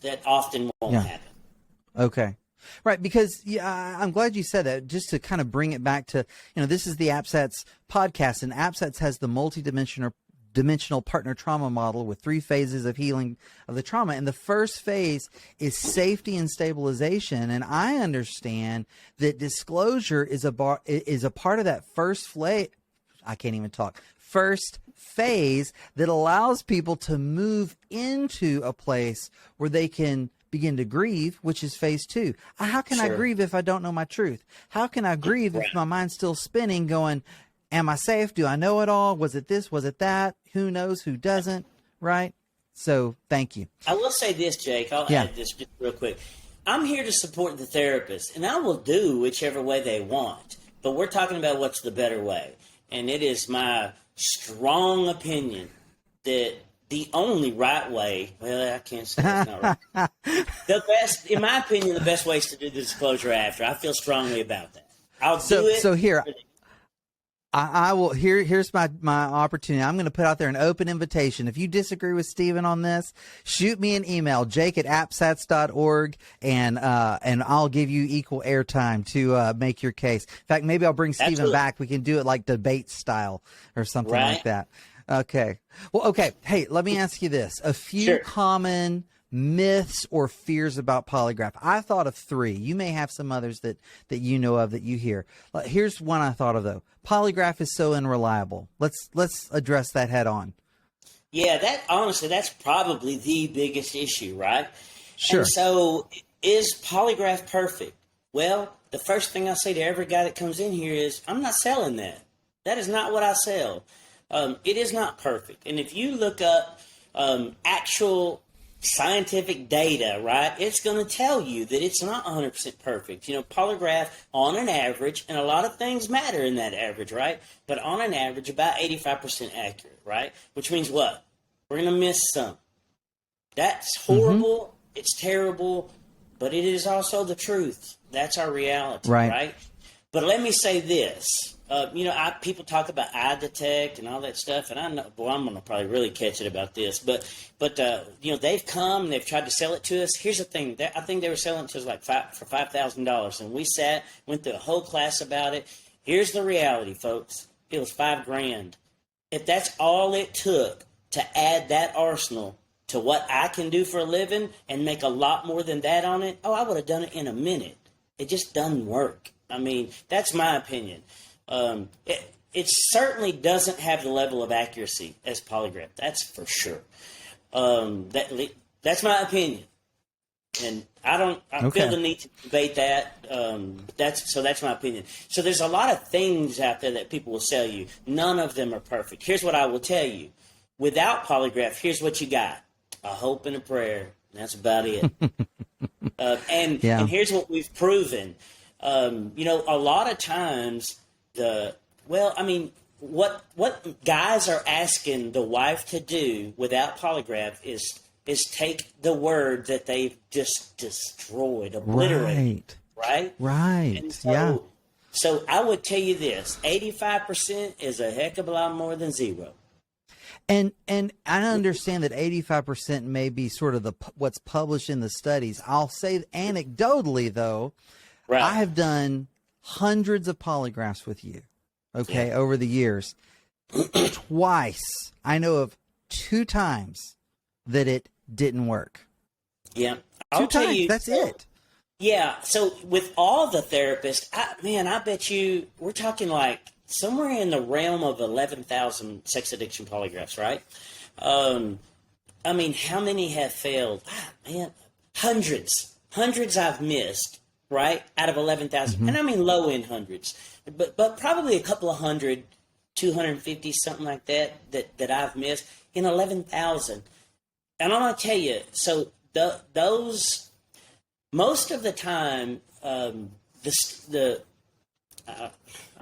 that often won't happen. Okay. Right, because I'm glad you said that, just to kind of bring it back to, this is the APSATS podcast, and APSATS has the multi-dimensional partner trauma model with 3 phases of healing of the trauma. And the first phase is safety and stabilization. And I understand that disclosure is a part of that first phase that allows people to move into a place where they can begin to grieve, which is phase 2. How can I grieve if I don't know my truth? How can I grieve if my mind's still spinning going, am I safe? Do I know it all? Was it this? Was it that? Who knows? Who doesn't? Right? So thank you. I will say this, Jake. I'll add this just real quick. I'm here to support the therapist, and I will do whichever way they want. But we're talking about what's the better way. And it is my strong opinion that the only right way, well, I can't say it's not right. In my opinion, the best way is to do the disclosure after. I feel strongly about that. I'll do it. So here, I will. Here's my opportunity. I'm going to put out there an open invitation. If you disagree with Stephen on this, shoot me an email, jake@apsats.org, and I'll give you equal airtime to make your case. In fact, maybe I'll bring Stephen back. We can do it like debate style or something like that. Okay. Well, okay. Hey, let me ask you this. A few common myths or fears about polygraph. I thought of 3. You may have some others that you know of that you hear. Here's one I thought of, though. Polygraph is so unreliable. Let's address that head on. Yeah, that's probably the biggest issue, right? Sure. And so is polygraph perfect? Well, the first thing I say to every guy that comes in here is, I'm not selling that. That is not what I sell. It is not perfect. And if you look up actual scientific data, right? It's going to tell you that it's not 100% perfect. Polygraph on an average, and a lot of things matter in that average, right? But on an average, about 85% accurate, right? Which means what? We're going to miss some. That's horrible. Mm-hmm. It's terrible, but it is also the truth. That's our reality, right? But let me say this. People talk about eye detect and all that stuff, and I know, boy, I'm going to probably really catch it about this. But they've come and they've tried to sell it to us. Here's the thing. I think they were selling it to us for $5,000, and we went through a whole class about it. Here's the reality, folks. It was $5,000. If that's all it took to add that arsenal to what I can do for a living and make a lot more than that on it, I would have done it in a minute. It just doesn't work. I mean, that's my opinion. It certainly doesn't have the level of accuracy as Polygraph. That's for sure. That's my opinion, and I feel the need to debate that. That's my opinion. So there's a lot of things out there that people will sell you. None of them are perfect. Here's what I will tell you: without Polygraph, here's what you got: a hope and a prayer. That's about it. And here's what we've proven. A lot of times what guys are asking the wife to do without Polygraph is take the word that they've just destroyed, obliterated, right? And so I would tell you this: 85% is a heck of a lot more than zero. And I understand that 85% may be sort of what's published in the studies. I'll say anecdotally, though, I have done hundreds of polygraphs with you, over the years. Twice, I know of 2 times that it didn't work. Yeah. I'll tell you, that's it. Yeah. So with all the therapists, I bet you we're talking like somewhere in the realm of 11,000 sex addiction polygraphs, right? How many have failed? Hundreds I've missed, right? Out of 11,000. And I mean low end hundreds, but probably a couple of hundred, 250, something like that I've missed in 11,000. And I'm going to tell you, so those, most of the time, I'm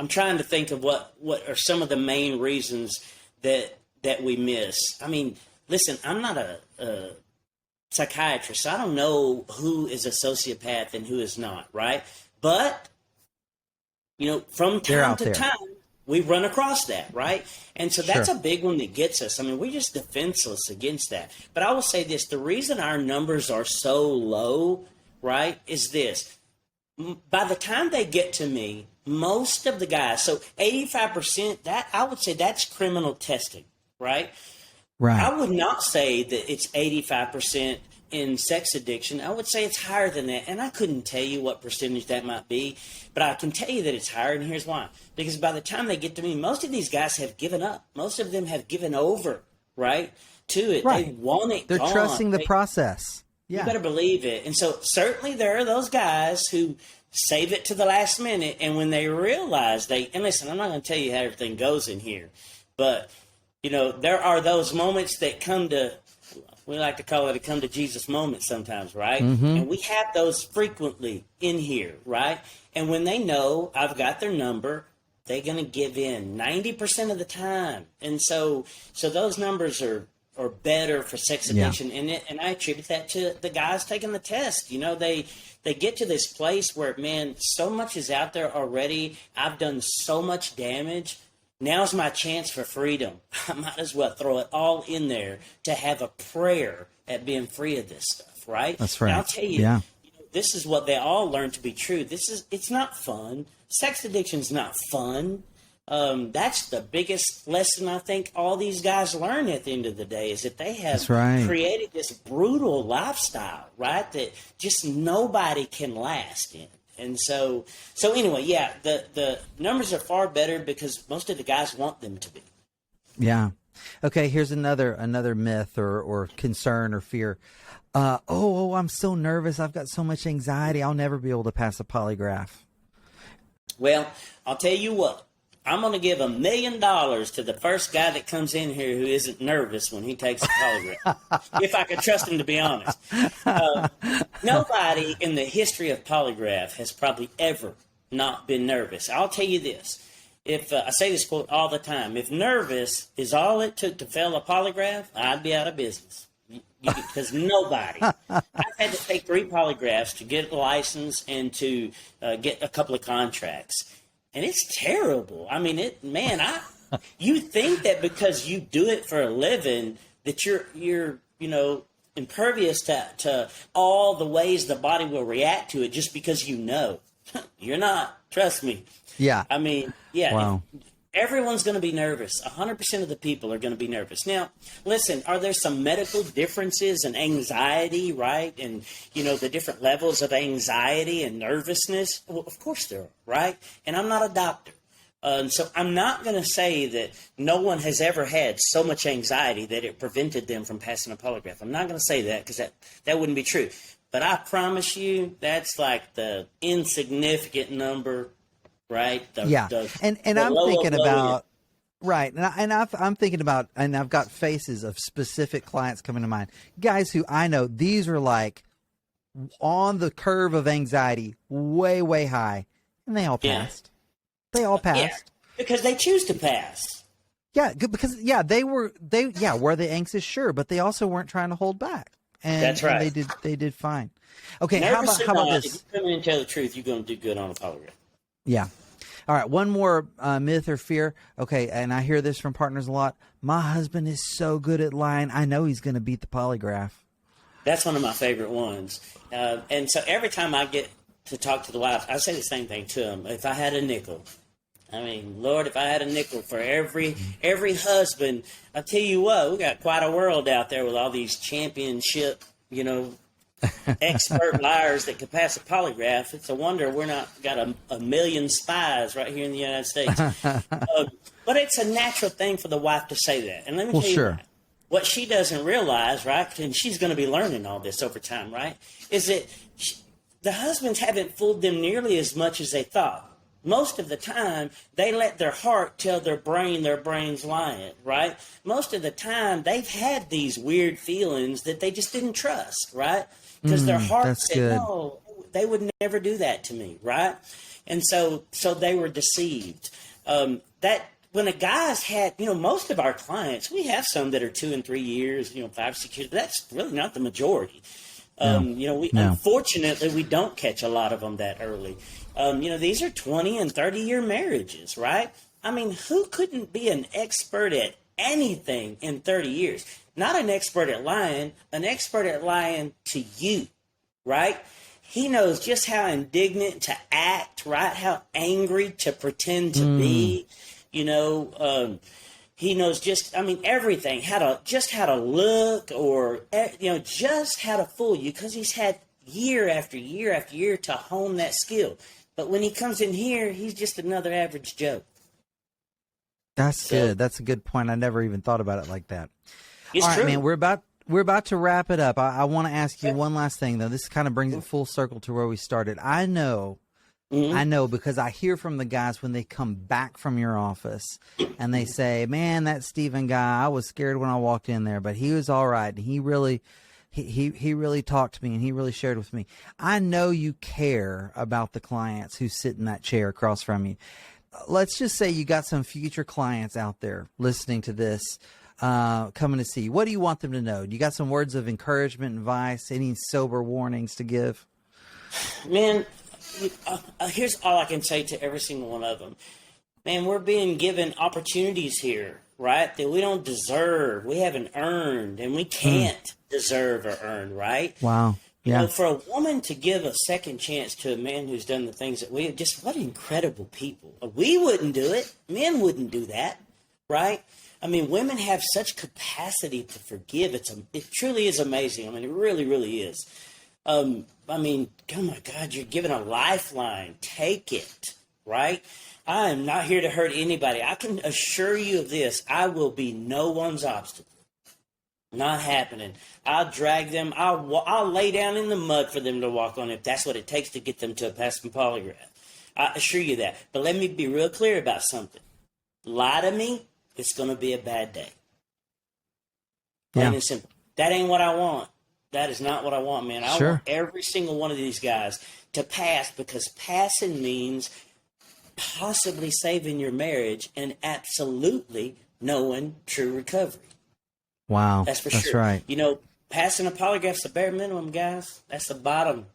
trying to think of what are some of the main reasons that we miss. I mean, listen, I'm not a psychiatrist. So I don't know who is a sociopath and who is not, right? But, from time to time, we run across that, right? And so that's a big one that gets us. I mean, we're just defenseless against that. But I will say this: the reason our numbers are so low, right, is this. By the time they get to me, most of the guys, so 85%, that I would say that's criminal testing, right? Right. I would not say that it's 85% in sex addiction. I would say it's higher than that. And I couldn't tell you what percentage that might be, but I can tell you that it's higher, and here's why. Because by the time they get to me, most of these guys have given up. Most of them have given over, right, to it. Right. They want it They're gone. Trusting the process. Yeah. You better believe it. And so certainly there are those guys who save it to the last minute, and when they realize and listen, I'm not going to tell you how everything goes in here, but, there are those moments that we like to call it a come to Jesus moment sometimes, right? And we have those frequently in here, right? And when they know I've got their number, they're going to give in 90% of the time. And so those numbers are better for sex addiction. Yeah. And I attribute that to the guys taking the test. They get to this place where, man, so much is out there already. I've done so much damage. Now's my chance for freedom. I might as well throw it all in there to have a prayer at being free of this stuff, right? That's right. And I'll tell you, this is what they all learn to be true. It's not fun. Sex addiction's not fun. That's the biggest lesson I think all these guys learn at the end of the day, is that they have created this brutal lifestyle, right, that just nobody can last in. And so anyway, the numbers are far better because most of the guys want them to be. Yeah. Okay, here's another myth or concern or fear. I'm so nervous. I've got so much anxiety. I'll never be able to pass a polygraph. Well, I'll tell you what. I'm going to give $1 million to the first guy that comes in here who isn't nervous when he takes a polygraph. If I could trust him, to be honest. Nobody in the history of polygraph has probably ever not been nervous. I'll tell you this. If I say this quote all the time, if nervous is all it took to fail a polygraph, I'd be out of business. Because nobody. I've had to take 3 polygraphs to get a license and to get a couple of contracts. And it's terrible. I mean, you think that because you do it for a living that you're impervious to all the ways the body will react to it just because you know. You're not. Trust me. Yeah. I mean, yeah. Wow. Everyone's going to be nervous. 100% of the people are going to be nervous. Now, listen, are there some medical differences in anxiety, right? And, the different levels of anxiety and nervousness? Well, of course there are, right? And I'm not a doctor. So I'm not going to say that no one has ever had so much anxiety that it prevented them from passing a polygraph. I'm not going to say that because that wouldn't be true. But I promise you that's like the insignificant number. Right. And I'm thinking about right. And I'm thinking about, and I've got faces of specific clients coming to mind. Guys who I know, these are like on the curve of anxiety, way, way high. And they all passed. They all passed. Yeah, because they choose to pass. Yeah. Because were they anxious? Sure. But they also weren't trying to hold back. And that's right. And they did fine. Okay. Nervous how about this? If you come in and tell the truth, you're going to do good on a polygraph. Yeah. All right. One more myth or fear. Okay. And I hear this from partners a lot. My husband is so good at lying. I know he's going to beat the polygraph. That's one of my favorite ones. And so every time I get to talk to the wife, I say the same thing to him. If I had a nickel, Lord, if I had a nickel for every husband, I'll tell you what, we got quite a world out there with all these championship, expert liars that could pass a polygraph. It's a wonder we're not got a million spies right here in the United States. But it's a natural thing for the wife to say that. And let me tell you what she doesn't realize, right, and she's going to be learning all this over time, right, is that the husbands haven't fooled them nearly as much as they thought. Most of the time, they let their heart tell their brain's lying, right? Most of the time, they've had these weird feelings that they just didn't trust, right? Because their heart said, no, they would never do that to me, right? And so they were deceived. That when a guy's had, most of our clients, we have some that are 2 and 3 years, 5, 6 years, but that's really not the majority. Unfortunately, we don't catch a lot of them that early. These are 20 and 30-year marriages, right? Who couldn't be an expert at anything in 30 years? Not an expert at lying, an expert at lying to you, right? He knows just how indignant to act, right? How angry to pretend to be, He knows everything, how to look or, just how to fool you because he's had year after year after year to hone that skill. But when he comes in here, he's just another average Joe. That's good. That's a good point. I never even thought about it like that. It's all right, true. man, we're about to wrap it up. I want to ask you one last thing, though. This kind of brings it full circle to where we started. I know because I hear from the guys when they come back from your office and they say, man, that Stephen guy, I was scared when I walked in there, but he was all right. And he really talked to me and he really shared with me. I know you care about the clients who sit in that chair across from you. Let's just say you got some future clients out there listening to this, coming to see you. What do you want them to know? Do you got some words of encouragement, advice, any sober warnings to give? Man, here's all I can say to every single one of them. Man, we're being given opportunities here, right, that we don't deserve, we haven't earned, and we can't deserve or earn, right? Wow. Yeah. For a woman to give a second chance to a man who's done the things that we have, just what incredible people. We wouldn't do it. Men wouldn't do that, right? Women have such capacity to forgive. It truly is amazing. It really, really is. Oh my God, you're given a lifeline. Take it, right? I am not here to hurt anybody. I can assure you of this. I will be no one's obstacle. Not happening. I'll drag them. I'll lay down in the mud for them to walk on if that's what it takes to get them to a passing polygraph. I assure you that. But let me be real clear about something. lie to me, it's going to be a bad day. Plain and simple. That ain't what I want. That is not what I want, man. I want every single one of these guys to pass, because passing means possibly saving your marriage and absolutely knowing true recovery. Wow. That's for sure. That's right. You know, passing a polygraph's the bare minimum, guys. That's the bottom.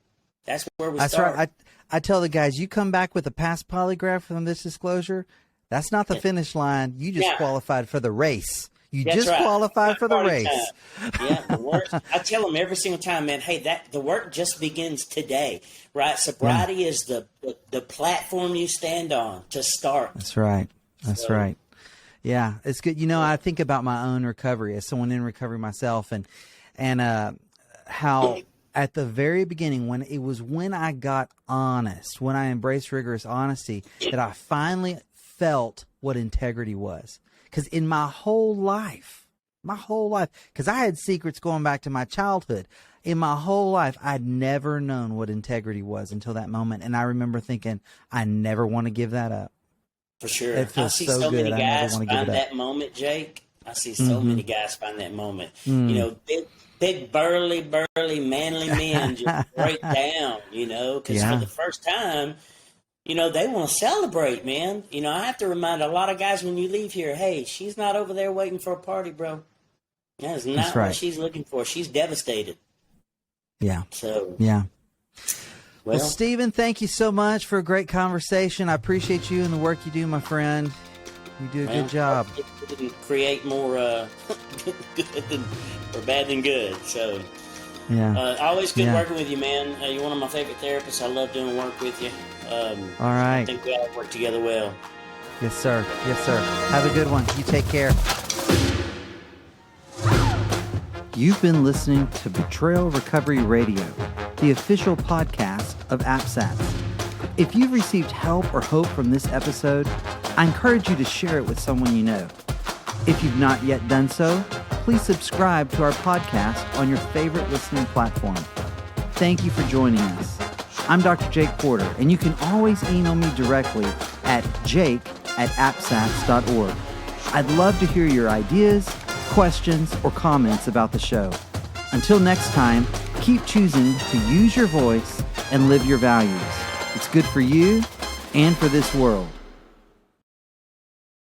That's where we That's start. Right. I tell the guys, you come back with a past polygraph from this disclosure, that's not the finish line. You just qualified for the race. You just qualified for the race. Yeah, the work. I tell them every single time, man, hey, the work just begins today, right? Sobriety is the platform you stand on to start. That's right. That's right. Yeah, it's good. You know, I think about my own recovery as someone in recovery myself, and how at the very beginning, when I got honest, when I embraced rigorous honesty, that I finally felt what integrity was. Because in my whole life, because I had secrets going back to my childhood, in my whole life, I'd never known what integrity was until that moment. And I remember thinking, I never want to give that up. For sure. It feels I see so many good. guys I never want to find give it up. that moment, Jake. I see so many guys find that moment. You know, big, burly, manly men just break down, you know, because for the first time, you know, they want to celebrate, man. You know, I have to remind a lot of guys when you leave here, hey, she's not over there waiting for a party, bro. That's not what she's looking for. She's devastated. Yeah. So. Yeah. Well, Stephen, thank you so much for a great conversation. I appreciate you and the work you do, my friend. You do a good job. We can create more good or bad than good. So, always good working with you, man. You're one of my favorite therapists. I love doing work with you. All right. I think we all work together well. Yes, sir. Yes, sir. Have a good one. You take care. You've been listening to Betrayal Recovery Radio, the official podcast of AppSats. If you've received help or hope from this episode, I encourage you to share it with someone you know. If you've not yet done so, please subscribe to our podcast on your favorite listening platform. Thank you for joining us. I'm Dr. Jake Porter, and you can always email me directly at jake@appsats.org. I'd love to hear your ideas, questions, or comments about the show. Until next time, keep choosing to use your voice and live your values. It's good for you and for this world.